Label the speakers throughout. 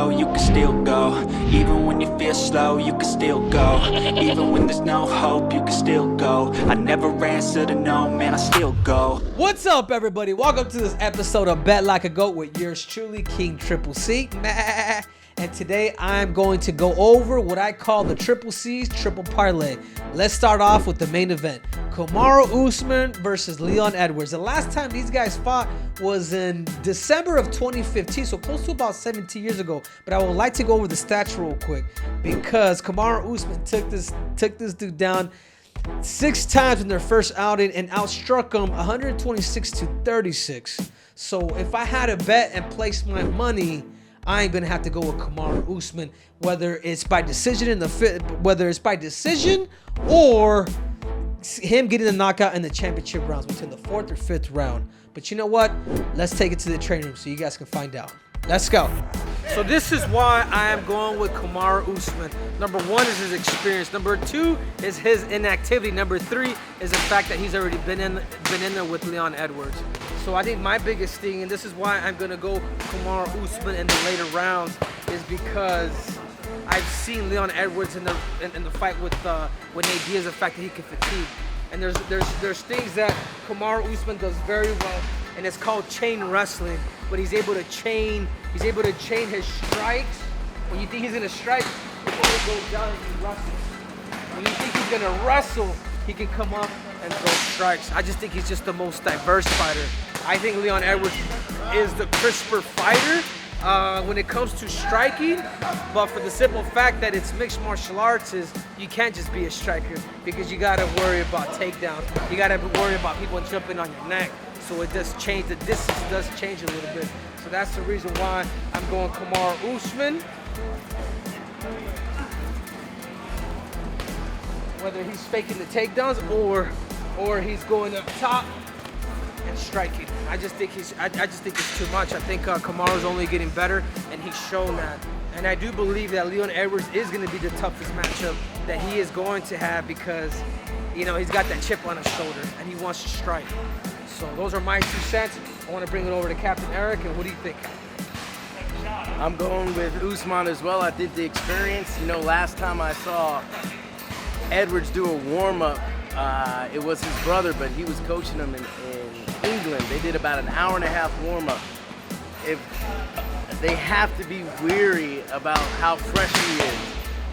Speaker 1: low, you can still go. Even when you feel slow, you can still go. Even when there's no hope, you can still go. I never answer to no, man, I still go.
Speaker 2: What's up, everybody? Welcome to this episode of Bet Like a Goat with yours truly, King Triple C. And today I'm going to go over what I call the Triple C's Triple Parlay. Let's start off with the main event. Kamaru Usman versus Leon Edwards. The last time these guys fought was in December of 2015, so close to about 17 years ago. But I would like to go over the stats real quick because Kamaru Usman took this dude down 6 times in their first outing and outstruck him 126-36. So if I had to bet and place my money, I ain't gonna have to go with Kamaru Usman, whether it's by decision or him getting the knockout in the championship rounds between the 4th or 5th round. But you know what? Let's take it to the training room so you guys can find out. Let's go. So this is why I am going with Kamaru Usman. Number 1 is his experience. Number 2 is his inactivity. Number 3 is the fact that he's already been in there with Leon Edwards. So I think my biggest thing, and this is why I'm gonna go Kamaru Usman in the later rounds, is because I've seen Leon Edwards in the fight with Nate Diaz, the fact that he can fatigue. And there's things that Kamaru Usman does very well, and it's called chain wrestling. But he's able to chain his strikes. When you think he's gonna strike, he goes down and he wrestles. When you think he's gonna wrestle, he can come up and throw strikes. I just think he's just the most diverse fighter. I think Leon Edwards is the crisper fighter when it comes to striking, but for the simple fact that it's mixed martial arts, you can't just be a striker because you gotta worry about takedowns. You gotta worry about people jumping on your neck. So it does change, the distance does change a little bit. So that's the reason why I'm going Kamaru Usman. Whether he's faking the takedowns or he's going up top and striking. I just think it's too much. I think Kamaru's only getting better, and he's shown that. And I do believe that Leon Edwards is going to be the toughest matchup that he is going to have because, you know, he's got that chip on his shoulder and he wants to strike. So those are my 2 cents. I want to bring it over to Captain Eric, and what do you think?
Speaker 3: I'm going with Usman as well. I did the experience. You know, last time I saw Edwards do a warm-up, it was his brother, but he was coaching him in England. They did about an hour-and-a-half warm-up. They have to be weary about how fresh he is.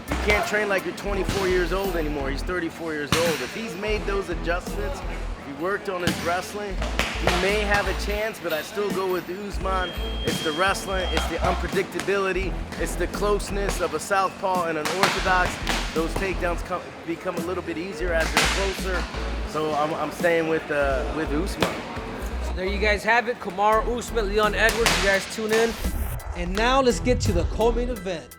Speaker 3: You can't train like you're 24 years old anymore. He's 34 years old. If he's made those adjustments, if he worked on his wrestling, he may have a chance, but I still go with Usman. It's the wrestling, it's the unpredictability, it's the closeness of a southpaw and an orthodox. Those takedowns become a little bit easier as they're closer. So I'm staying with Usman.
Speaker 2: So there you guys have it. Kamaru Usman, Leon Edwards. You guys tune in. And now let's get to the co-main event.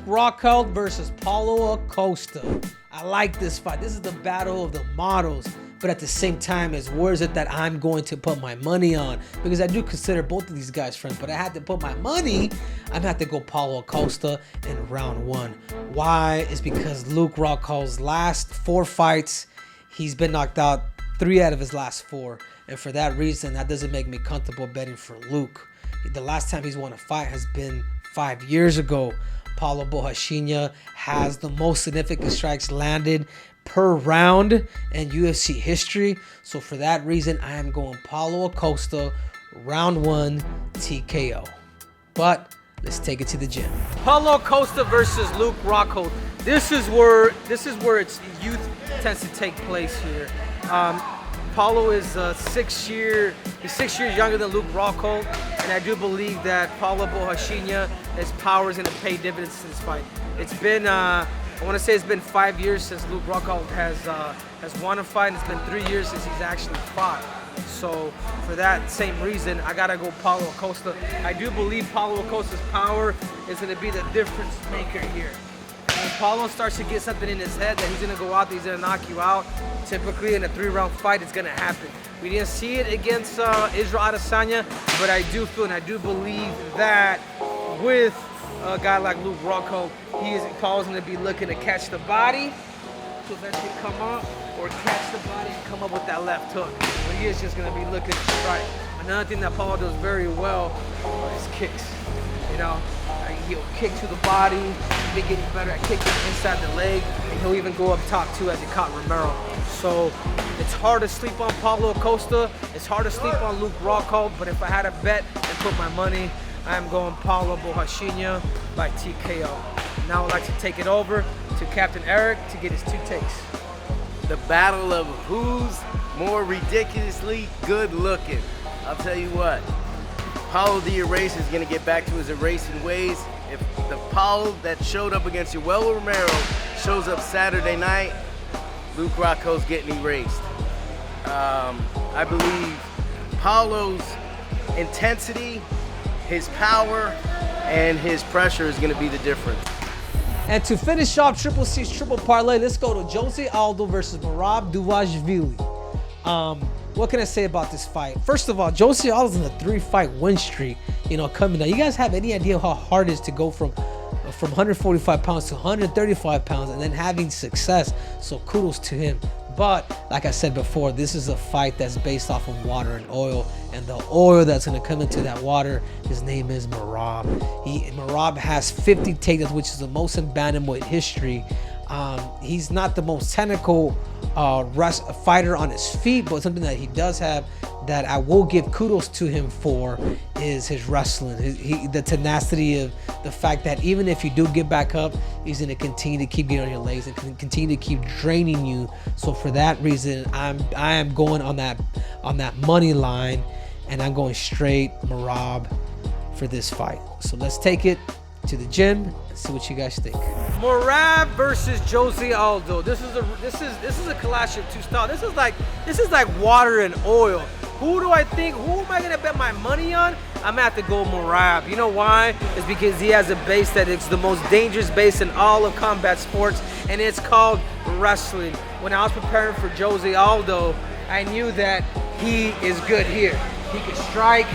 Speaker 2: Rockhold versus Paulo Costa. I like this fight. This is the battle of the models. But at the same time, where is it that I'm going to put my money on? Because I do consider both of these guys friends, but I had to put my money. I'm going to have to go Paulo Costa in round 1. Why? Is because Rockhold's last 4 fights, he's been knocked out 3 out of his last 4. And for that reason, that doesn't make me comfortable betting for Luke. The last time he's won a fight has been 5 years ago. Paulo Borrachinha has the most significant strikes landed per round in UFC history. So for that reason, I am going Paulo Costa, round 1 TKO. But let's take it to the gym. Paulo Costa versus Rockhold. This is where its youth tends to take place here. Paulo is 6 years younger than Rockhold, and I do believe that Paulo Borrachinha, his power is going to pay dividends in this fight. It's been I want to say it's been 5 years since Rockhold has won a fight, and it's been 3 years since he's actually fought. So for that same reason, I gotta go Paulo Costa. I do believe Paulo Costa's power is going to be the difference maker here. When Paulo starts to get something in his head that he's gonna go out there, he's gonna knock you out, typically in a 3-round fight, it's gonna happen. We didn't see it against Israel Adesanya, but I do feel and I do believe that with a guy like Rockhold, Paulo's gonna be looking to catch the body to eventually come up, or catch the body and come up with that left hook. But he is just gonna be looking to strike. Another thing that Paulo does very well are his kicks. You know, He'll kick to the body. He's been getting better at kicking inside the leg, and he'll even go up top too as he caught Romero. So it's hard to sleep on Paulo Costa. It's hard to sleep on Luke Rockhold, but if I had to bet and put my money, I am going Paulo Borrachinha by TKO. Now I'd like to take it over to Captain Eric to get his 2 takes.
Speaker 3: The battle of who's more ridiculously good looking. I'll tell you what, Paulo the Eraser is going to get back to his erasing ways. If the Paulo that showed up against Yoel Romero shows up Saturday night, Luke Rockhold's getting erased. I believe Paulo's intensity, his power, and his pressure is going to be the difference.
Speaker 2: And to finish off Triple C's triple parlay, let's go to Jose Aldo versus Merab Dvalishvili. What can I say about this fight? First of all, Jose Aldo's in a 3-fight win streak, coming down. You guys have any idea how hard it is to go from 145 pounds to 135 pounds and then having success? So kudos to him. But like I said before, this is a fight that's based off of water and oil, and the oil that's going to come into that water, his name is Merab. Merab has 50 takedowns, which is the most in bantamweight history. He's not the most technical fighter on his feet, but something that he does have that I will give kudos to him for is his wrestling. The tenacity of the fact that even if you do get back up, he's going to continue to keep getting on your legs and continue to keep draining you. So for that reason, I am going on that money line, and I'm going straight Merab for this fight. So let's take it to the gym and see what you guys think. Merab versus Jose Aldo. This is a clash of two styles. This is like water and oil. Who am I gonna bet my money on? I'm gonna have to go Merab. You know why? It's because he has a base that is the most dangerous base in all of combat sports, and it's called wrestling. When I was preparing for Jose Aldo, I knew that he is good here. He can strike.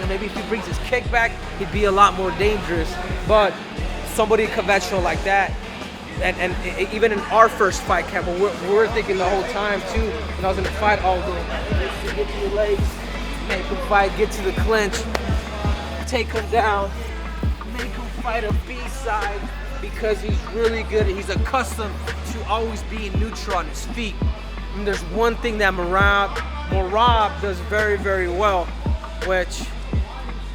Speaker 2: Maybe if he brings his kick back, he'd be a lot more dangerous. But somebody conventional like that, and even in our first fight camp, we're thinking the whole time too, when I was in the fight, Aldo, get to your legs, make him fight, get to the clinch, take him down, make him fight a B-side, because he's really good. He's accustomed to always being neutral on his feet. And there's one thing that Merab does very, very well, which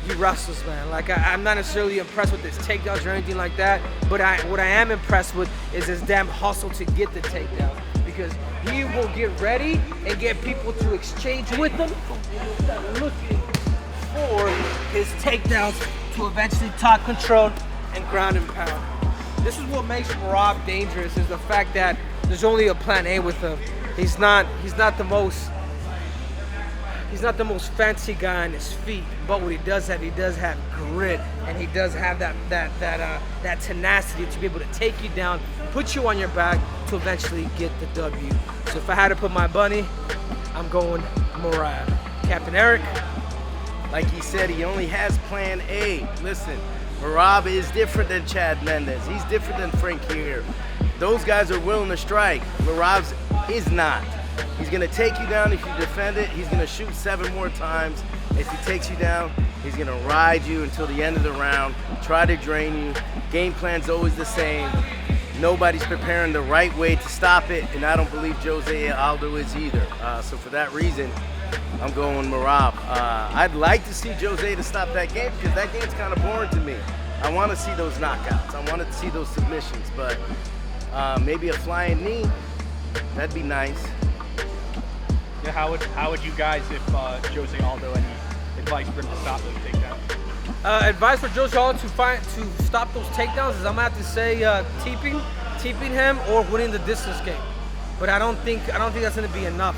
Speaker 2: he wrestles, man. Like I'm not necessarily impressed with his takedowns or anything like that, but what I am impressed with is his damn hustle to get the takedown, because he will get ready and get people to exchange with him, looking for his takedowns to eventually top control and ground and pound. This is what makes Merab dangerous, is the fact that there's only a plan A with him. He's not the most fancy guy on his feet, but what he does have grit, and he does have that tenacity to be able to take you down, put you on your back to eventually get the W. So if I had to put my money, I'm going Merab. Captain Eric.
Speaker 3: Like he said, he only has plan A. Listen, Merab is different than Chad Mendes. He's different than Frank here. Those guys are willing to strike. Merab's is not. He's going to take you down if you defend it. He's going to shoot 7 more times. If he takes you down, he's going to ride you until the end of the round, try to drain you. Game plan's always the same. Nobody's preparing the right way to stop it, and I don't believe Jose Aldo is either. So for that reason, I'm going Merab. I'd like to see Jose to stop that game, because that game's kind of boring to me. I want to see those knockouts. I want to see those submissions, but maybe a flying knee, that'd be nice.
Speaker 4: Yeah, how would you guys, if Jose Aldo, any advice for him to stop those takedowns?
Speaker 2: Advice for Jose Aldo to stop those takedowns is I'm gonna have to say teeping him or winning the distance game. But I don't think that's gonna be enough.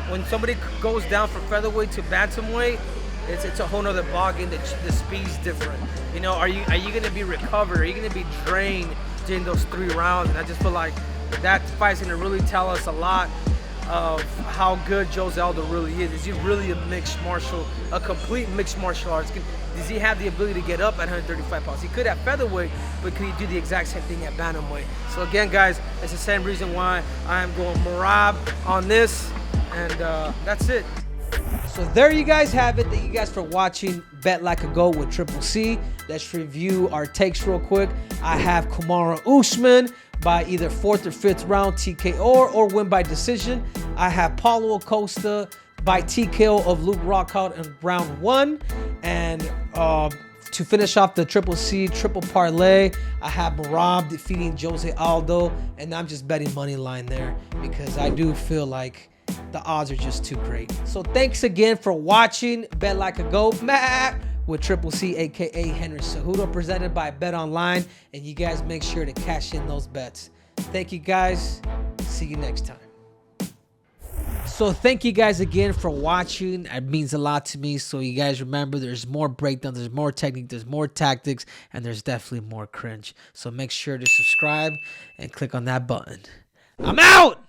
Speaker 2: When somebody goes down from featherweight to bantamweight, it's a whole nother ballgame. The speed's different. Are you gonna be recovered? Are you gonna be drained during those 3 rounds? And I just feel like that fight's gonna really tell us a lot of how good Jose Aldo really is. Is he really a complete mixed martial arts? Does he have the ability to get up at 135 pounds? He could at featherweight, but could he do the exact same thing at bantamweight? So again, guys, it's the same reason why I am going Merab on this, and that's it. So there you guys have it. Thank you guys for watching Bet Like a Goat with Triple C. Let's review our takes real quick. I have Kamaru Usman by either 4th or 5th round TKO or win by decision. I have Paulo Costa by TKO of Luke Rockhold in round 1. And to finish off the Triple C triple parlay, I have Merab defeating Jose Aldo. And I'm just betting money line there because I do feel like the odds are just too great. So thanks again for watching Bet Like a Goat with Triple C, aka Henry Cejudo, presented by BetOnline. And you guys make sure to cash in those bets. Thank you guys. See you next time. So thank you guys again for watching. It means a lot to me. So you guys remember, there's more breakdowns, there's more technique, there's more tactics, and there's definitely more cringe. So make sure to subscribe and click on that button. I'm out!